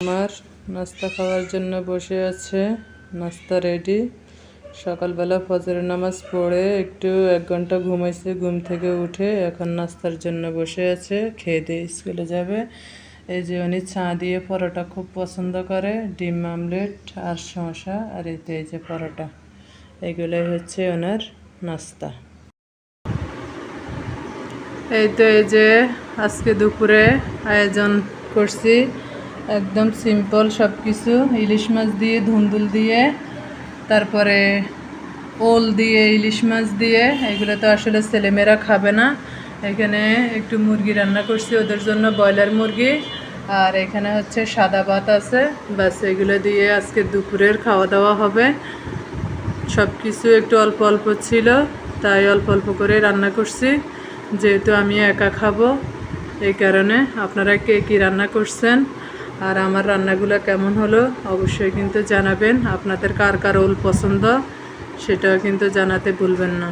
আমার নাস্তা খাওয়ার জন্য বসে আছে। নাস্তা রেডি। সকালবেলা ফজরের নামাজ পড়ে একটু 1 ঘন্টা ঘুমাইছে, ঘুম থেকে উঠে এখন নাস্তার জন্য বসে আছে। খেয়ে দিয়ে স্কুলে যাবে। এই যে উনি চা দিয়ে পরোটা খুব পছন্দ করে, ডিম আমলেট আর শসা, আর এই যে পরোটা, এগুলোই হচ্ছে ওনার নাস্তা। এই যে আজকে দুপুরে আয়োজন করছি একদম সিম্পল সব কিছু। ইলিশ মাছ দিয়ে, ধুন্দুল দিয়ে, তারপরে ওল দিয়ে, ইলিশ মাছ দিয়ে। এগুলো তো আসলে ছেলেমেয়েরা খাবে না। এখানে একটু মুরগি রান্না করছি ওদের জন্য, ব্রয়লার মুরগি। আর এখানে হচ্ছে সাদা ভাত আছে। ব্যাস এগুলো দিয়ে আজকে দুপুরের খাওয়া দাওয়া হবে। সব কিছু একটু অল্প অল্প ছিল, তাই অল্প অল্প করে রান্না করছি, যেহেতু আমি একা খাবো। এই কারণে আপনারা কে কী রান্না করছেন আর আমার রান্নাগুলো কেমন হলো অবশ্যই কিন্তু জানাবেন। আপনাদের কার কার ওল পছন্দ সেটাও কিন্তু জানাতে ভুলবেন না।